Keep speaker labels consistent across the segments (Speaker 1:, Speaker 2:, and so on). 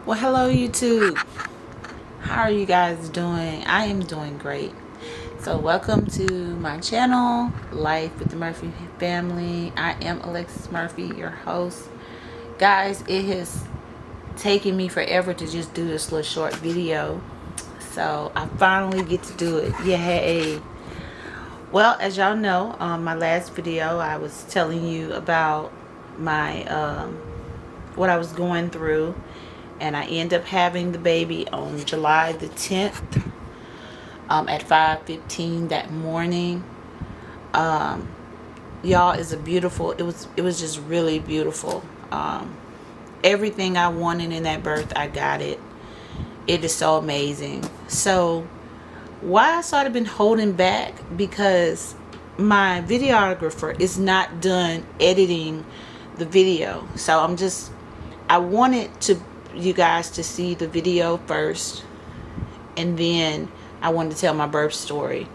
Speaker 1: Well, hello YouTube. How are you guys doing? I am doing great. So welcome to my channel, Life with the Murphy Family. I am Alexis Murphy, your host. Guys, it has taken me forever to just do this little short video. So I finally get to do it. Yay. Well, as y'all know, my last video I was telling you about my what I was going through, and I end up having the baby on July the 10th at 5:15 that morning. Y'all, is a beautiful, it was just really beautiful. Everything I wanted in that birth, I got it. It is so amazing. So why I sort of been holding back, because my videographer is not done editing the video. So I wanted you guys to see the video first, and then I wanted to tell my birth story.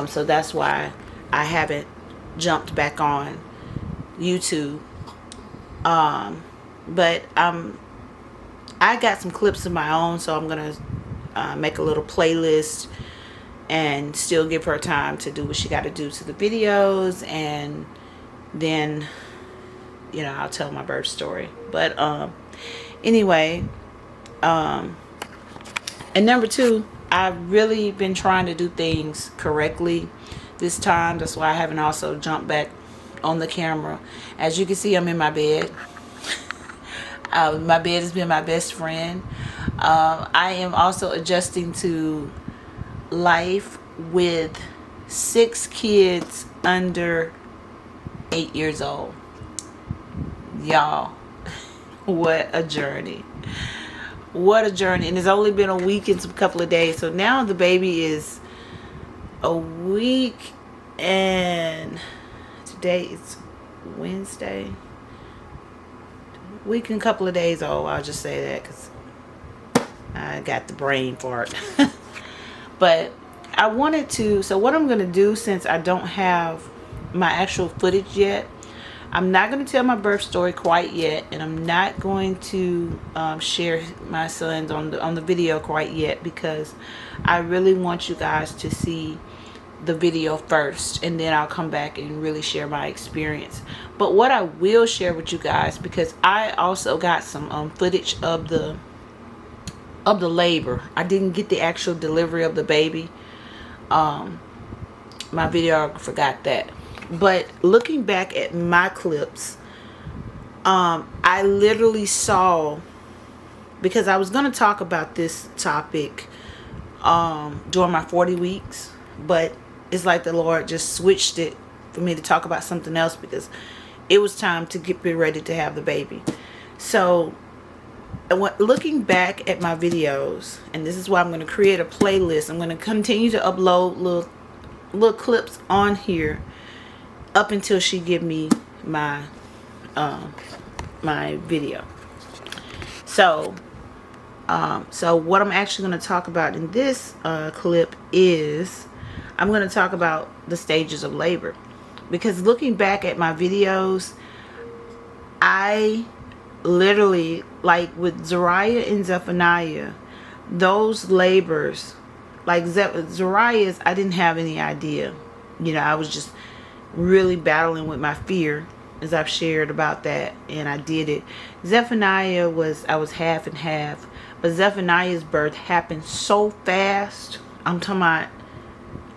Speaker 1: So that's why I haven't jumped back on YouTube. But I got some clips of my own, so I'm gonna make a little playlist and still give her time to do what she got to do to the videos, and then I'll tell my birth story. But anyway, and number two, I've really been trying to do things correctly this time. That's why I haven't also jumped back on the camera. As you can see, I'm in my bed. My bed has been my best friend. I am also adjusting to life with 6 kids under 8 years old. Y'all, what a journey. What a journey. And it's only been a week and some couple of days. So now the baby is a week, and today it's Wednesday. Week and a couple of days old. I'll just say that because I got the brain for it. But I wanted to, so what I'm going to do, since I don't have my actual footage yet, I'm not going to tell my birth story quite yet, and I'm not going to share my sons on the video quite yet, because I really want you guys to see the video first, and then I'll come back and really share my experience. But what I will share with you guys, because I also got some footage of the labor. I didn't get the actual delivery of the baby. My videographer got that. But looking back at my clips, I literally saw, because I was going to talk about this topic during my 40 weeks, but it's like the Lord just switched it for me to talk about something else, because it was time to get ready to have the baby. So looking back at my videos, and this is why I'm going to create a playlist. I'm going to continue to upload little clips on here up until she give me my my video. So what I'm actually going to talk about in this clip is, I'm going to talk about the stages of labor. Because looking back at my videos, I literally, like with Zariah and Zephaniah, those labors, like Zariah's, I didn't have any idea. I was just really battling with my fear, as I've shared about that, and I did it. Zephaniah I was half and half, but Zephaniah's birth happened so fast. I'm talking about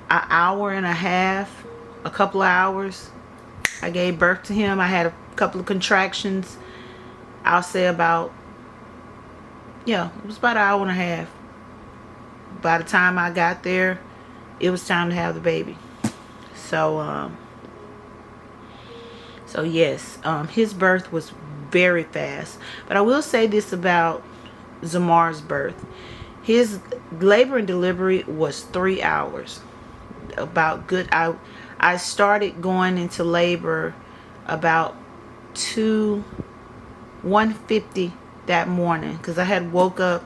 Speaker 1: an hour and a half, a couple of hours. I gave birth to him. I had a couple of contractions. I'll say about, it was about an hour and a half. By the time I got there, it was time to have the baby. So yes, his birth was very fast. But I will say this about Zamar's birth. His labor and delivery was 3 hours. I started going into labor about 1:50 that morning, because I had woke up,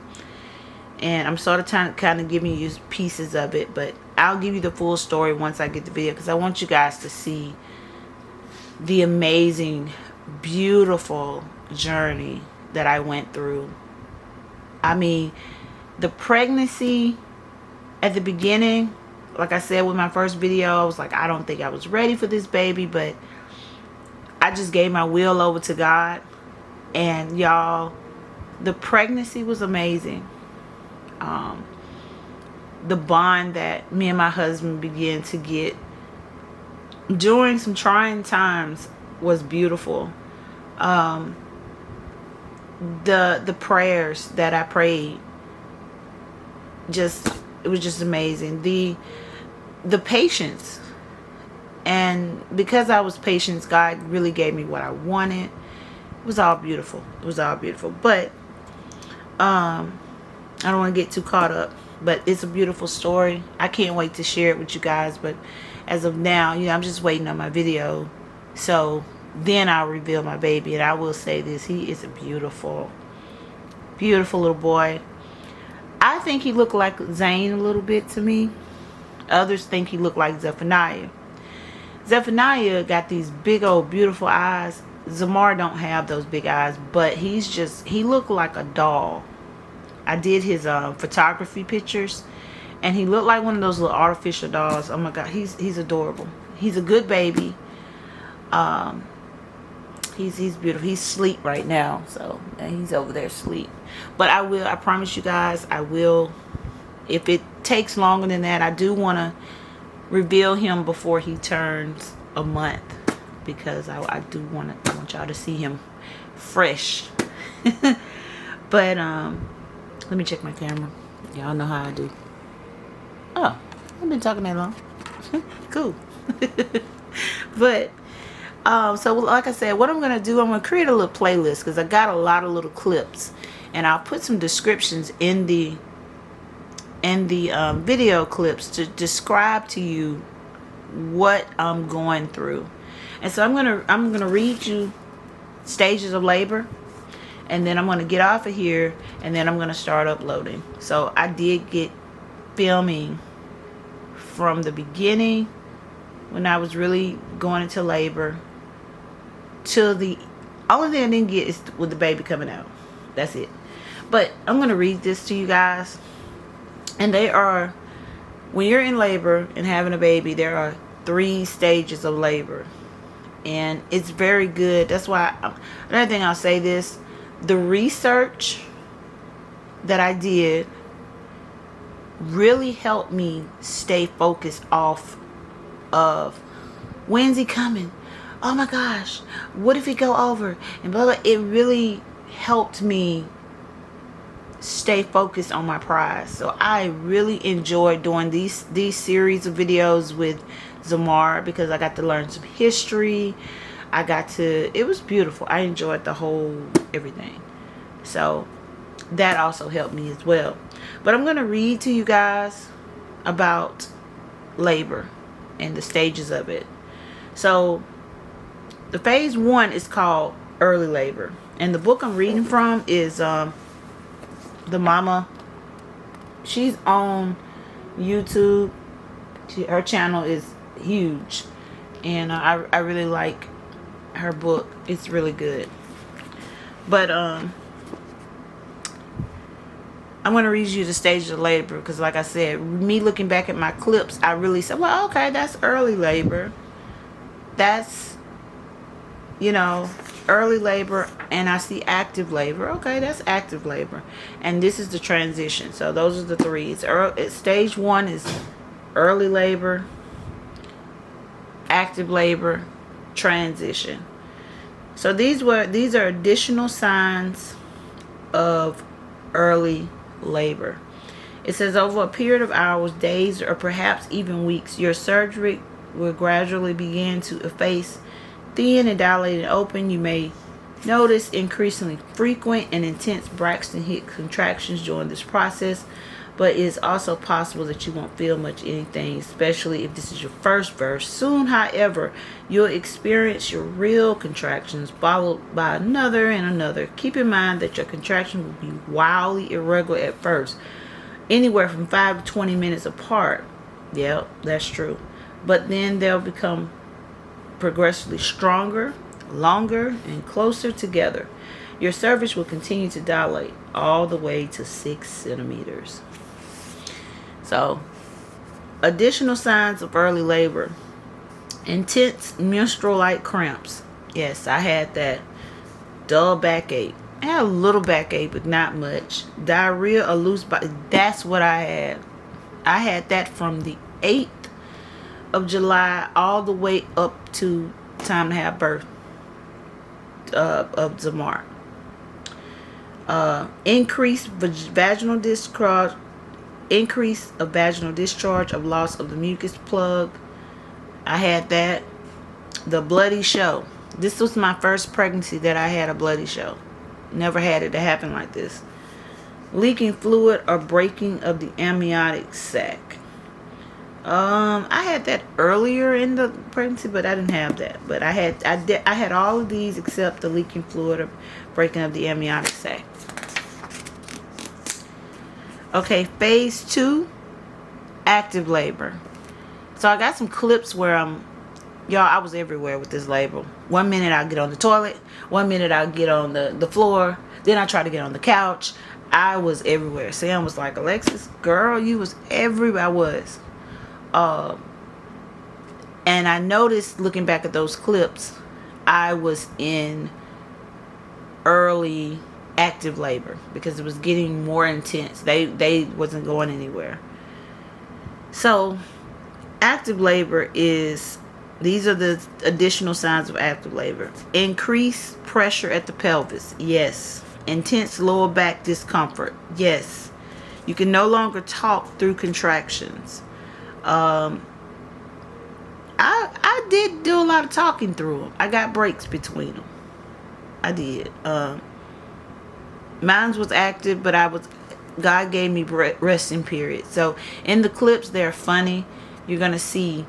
Speaker 1: and I'm sort of kind of giving you pieces of it, but I'll give you the full story once I get the video, because I want you guys to see the amazing, beautiful journey that I went through I mean, the pregnancy at the beginning, like I said with my first video, I was like, I don't think I was ready for this baby, but I just gave my will over to God. And y'all, the pregnancy was amazing. The bond that me and my husband began to get during some trying times was beautiful. The prayers that I prayed, it was just amazing. The patience, and because I was patient, God really gave me what I wanted. It was all beautiful. It was all beautiful. But I don't want to get too caught up, but it's a beautiful story. I can't wait to share it with you guys. But as of now, I'm just waiting on my video, so then I'll reveal my baby. And I will say this, he is a beautiful little boy. I think he looked like Zane a little bit to me. Others think he looked like Zephaniah. Zephaniah got these big old beautiful eyes. Zamar don't have those big eyes, but he looked like a doll. I did his photography pictures, and he looked like one of those little artificial dolls. Oh my God, he's adorable. He's a good baby. He's beautiful. He's asleep right now, so he's over there asleep. But I promise you guys, I will. If it takes longer than that, I do want to reveal him before he turns a month, because I want y'all to see him fresh. But let me check my camera. Y'all know how I do. Oh, I've been talking that long. Cool. But so like I said, what I'm gonna do, I'm gonna create a little playlist, because I got a lot of little clips, and I'll put some descriptions in the video clips to describe to you what I'm going through. And so I'm gonna read you stages of labor, and then I'm gonna get off of here, and then I'm gonna start uploading. So I did get filming from the beginning, when I was really going into labor, till the only thing I didn't get is with the baby coming out. That's it. But I'm gonna read this to you guys. And when you're in labor and having a baby, there are 3 stages of labor, and it's very good. That's why another thing I'll say this, the research that I did really helped me stay focused off of, when's he coming? Oh my gosh, what if he go over? And blah, blah. It really helped me stay focused on my prize. So I really enjoyed doing these series of videos with Zamar, because I got to learn some history. It was beautiful. I enjoyed the whole everything. So that also helped me as well. But I'm going to read to you guys about labor and the stages of it. So the phase 1 is called early labor, and the book I'm reading from is the mama. She's on YouTube. Her channel is huge, and I really like her book. It's really good. But I'm going to read you the stages of labor, because like I said, me looking back at my clips, I really said, well, okay, that's early labor. That's, early labor. And I see active labor. Okay, that's active labor. And this is the transition. So those are the 3. Stage 1 is early labor, active labor, transition. So these are additional signs of early labor. It says, over a period of hours, days, or perhaps even weeks, your surgery will gradually begin to efface, thin and dilated and open. You may notice increasingly frequent and intense Braxton Hicks contractions during this process, but it's also possible that you won't feel much anything, especially if this is your first birth. Soon, however, you'll experience your real contractions, followed by another and another. Keep in mind that your contractions will be wildly irregular at first, anywhere from 5 to 20 minutes apart. Yep, that's true. But then they'll become progressively stronger, longer, and closer together. Your cervix will continue to dilate all the way to 6 centimeters. So, additional signs of early labor. Intense menstrual-like cramps. Yes, I had that. Dull backache. I had a little backache, but not much. Diarrhea or loose body. That's what I had. I had that from the 8th of July all the way up to time to have birth of Zamar. Increased vaginal discharge. Increase of vaginal discharge, of loss of the mucus plug. I had that. The bloody show. This was my first pregnancy that I had a bloody show. Never had it to happen like this. Leaking fluid or breaking of the amniotic sac. I had that earlier in the pregnancy, but I didn't have that. But I had all of these except the leaking fluid or breaking of the amniotic sac. Okay, phase 2, active labor. So I got some clips where I was everywhere with this labor. One minute I'll get on the toilet. One minute I'll get on the floor. Then I try to get on the couch. I was everywhere. Sam was like, Alexis, girl, you was everywhere. I was. And I noticed, looking back at those clips, I was in early active labor because it was getting more intense. They wasn't going anywhere. So active labor is, these are the additional signs of active labor. Increased pressure at the pelvis. Yes. Intense lower back discomfort. Yes. You can no longer talk through contractions. I did do a lot of talking through them. I got breaks between them. I did. Mine was active, but God gave me resting periods. So in the clips, they're funny. You're going to see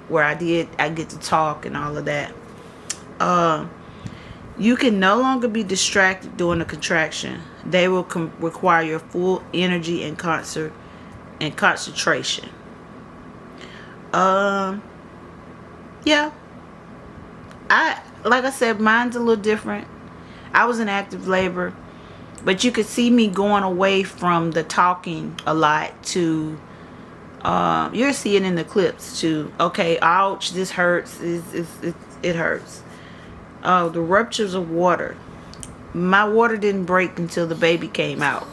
Speaker 1: where I get to talk and all of that. You can no longer be distracted during a contraction. They will require your full energy and concentration. Yeah. Like I said, mine's a little different. I was in active labor, but you could see me going away from the talking a lot to, you'll see it in the clips to, okay, ouch, this hurts, it hurts. The ruptures of water. My water didn't break until the baby came out.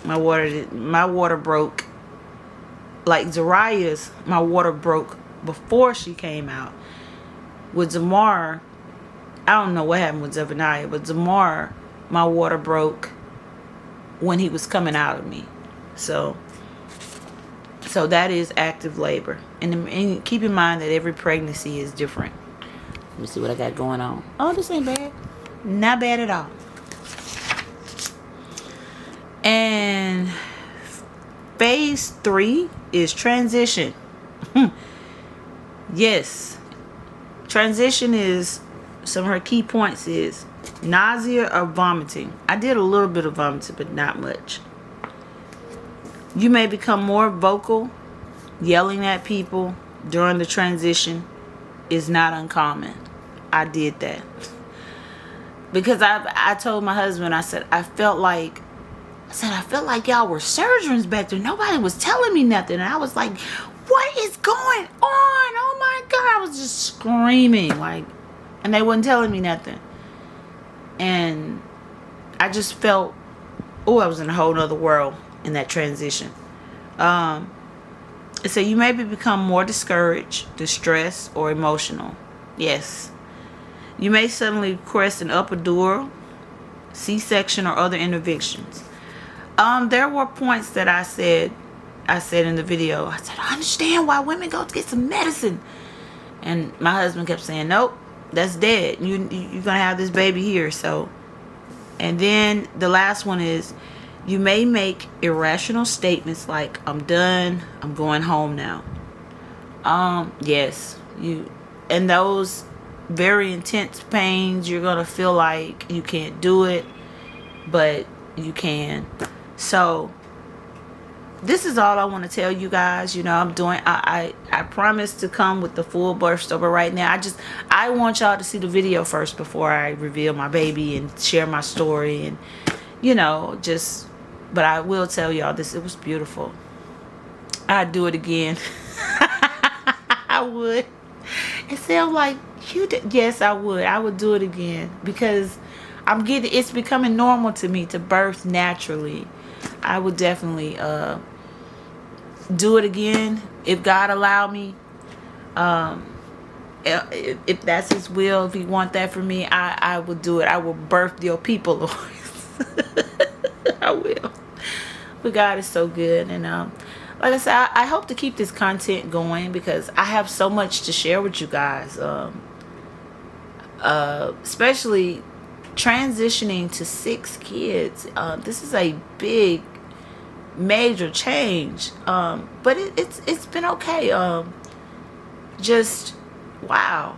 Speaker 1: My water broke. Like Zariah's, my water broke before she came out. With Zamar, I don't know what happened with Zephaniah, but Zamar, my water broke when he was coming out of me. So that is active labor. And keep in mind that every pregnancy is different. Let me see what I got going on. Oh, this ain't bad. Not bad at all. And phase 3 is transition. Yes. Transition is, some of her key points is nausea or vomiting. I did a little bit of vomiting, but not much. You may become more vocal. Yelling at people during the transition is not uncommon. I did that. Because I told my husband, I said, I felt like y'all were surgeons back there. Nobody was telling me nothing. And I was like, what is going on? Oh my God. I was just screaming. And they wasn't telling me nothing. And I just felt, I was in a whole nother world in that transition. So you maybe become more discouraged, distressed, or emotional. Yes. You may suddenly request an epidural, C-section, or other interventions. There were points that I said in the video. I said, I understand why women go to get some medicine. And my husband kept saying, nope, that's dead. You're going to have this baby here. So, and then the last one is, you may make irrational statements like, I'm done, I'm going home now. Yes. And those very intense pains, you're going to feel like you can't do it, but you can. So this is all I want to tell you guys. I'm doing, I I promise to come with the full birth story. But right now, I want y'all to see the video first before I reveal my baby and share my story, and but I will tell y'all this. It was beautiful. I'd do it again. I would. It sounds like you did. Yes, I would. I would do it again because it's becoming normal to me to birth naturally. I would definitely do it again if God allow me. If that's His will, if He want that for me, I will do it. I will birth your people, Lord. I will. But God is so good, and like I said, I hope to keep this content going because I have so much to share with you guys. Especially transitioning to 6 kids. This is a big, major change. But it's been okay. Just wow.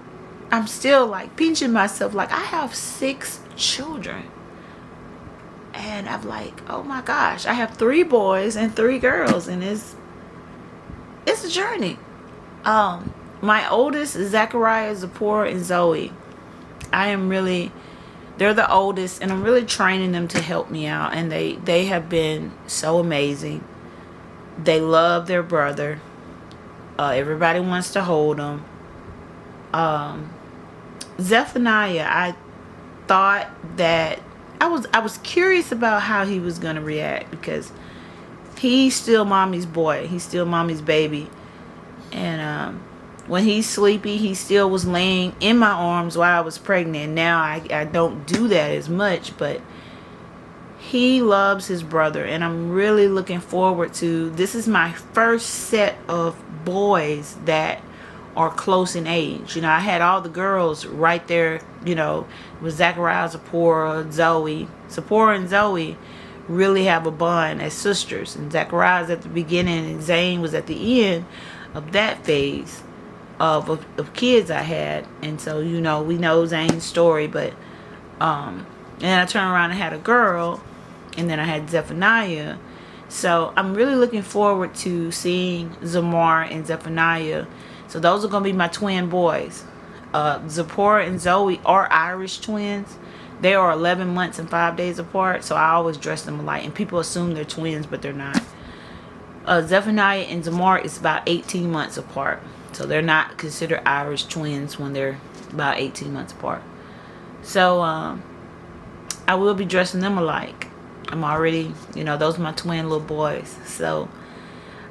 Speaker 1: I'm still like pinching myself. Like I have 6 children. And I'm like, oh my gosh, I have 3 boys and 3 girls, and it's a journey. My oldest, Zachariah, Zipporah, and Zoe. They're the oldest, and I'm really training them to help me out, and they have been so amazing. They love their brother. Everybody wants to hold them. Zephaniah, I thought that I was curious about how he was going to react because he's still mommy's boy. He's still mommy's baby. And when he's sleepy, he still was laying in my arms while I was pregnant. Now I don't do that as much, but he loves his brother. And I'm really looking forward to, this is my first set of boys that are close in age. I had all the girls right there, with Zachariah, Zipporah, Zoe. Zipporah and Zoe really have a bond as sisters. And Zachariah's at the beginning and Zane was at the end of that phase of kids I had. And so, we know Zane's story. But, and then I turned around and had a girl. And then I had Zephaniah. So I'm really looking forward to seeing Zamar and Zephaniah. So those are going to be my twin boys. Zipporah and Zoe are Irish twins. They are 11 months and 5 days apart. So I always dress them alike. And people assume they're twins, but they're not. Zephaniah and Zamar is about 18 months apart. So they're not considered Irish twins when they're about 18 months apart. So I will be dressing them alike. I'm already, those are my twin little boys. So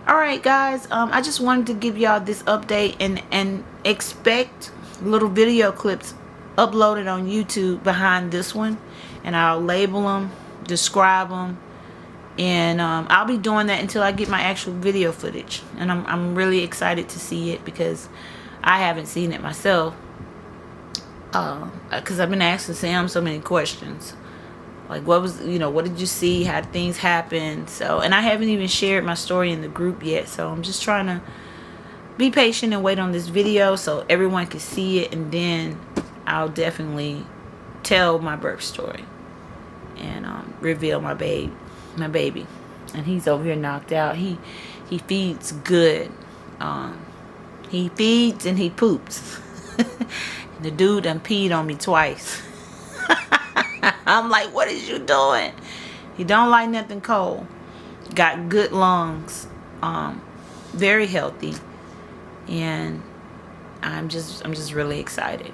Speaker 1: alright guys, I just wanted to give y'all this update and expect little video clips uploaded on YouTube behind this one, and I'll label them, describe them, and I'll be doing that until I get my actual video footage. And I'm really excited to see it because I haven't seen it myself, because I've been asking Sam so many questions. Like, what did you see? How did things happen? So, and I haven't even shared my story in the group yet. So I'm just trying to be patient and wait on this video so everyone can see it. And then I'll definitely tell my birth story and reveal my baby. And he's over here knocked out. He feeds good. He feeds and he poops. And the dude done peed on me twice. I'm like, what is you doing? He don't like nothing cold. Got good lungs. Very healthy. And I'm just really excited.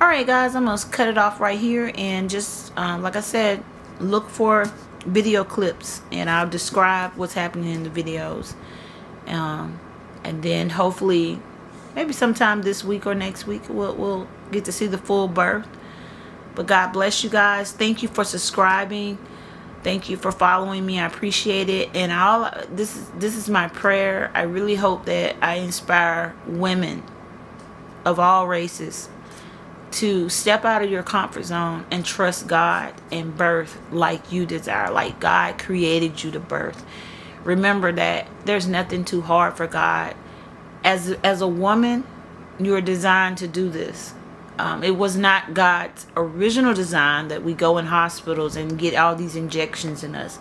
Speaker 1: Alright guys, I'm going to cut it off right here. And just, like I said, look for video clips. And I'll describe what's happening in the videos. And then hopefully, maybe sometime this week or next week, we'll get to see the full birth. But God bless you guys. Thank you for subscribing. Thank you for following me. I appreciate it. And this is my prayer. I really hope that I inspire women of all races to step out of your comfort zone and trust God and birth like you desire, like God created you to birth. Remember that there's nothing too hard for God. As a woman, you are designed to do this. It was not God's original design that we go in hospitals and get all these injections in us.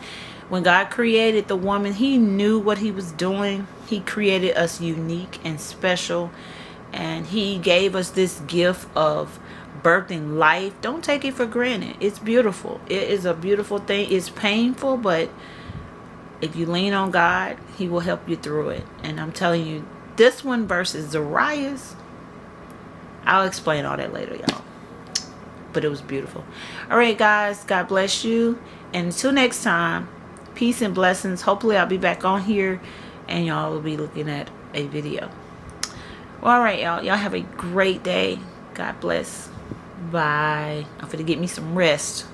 Speaker 1: When God created the woman, he knew what he was doing. He created us unique and special. And he gave us this gift of birthing life. Don't take it for granted. It's beautiful. It is a beautiful thing. It's painful, but if you lean on God, he will help you through it. And I'm telling you, this one versus Zariah's, I'll explain all that later, y'all. But it was beautiful. All right, guys. God bless you. And until next time, peace and blessings. Hopefully, I'll be back on here and y'all will be looking at a video. Well, all right, y'all. Y'all have a great day. God bless. Bye. I'm finna get me some rest.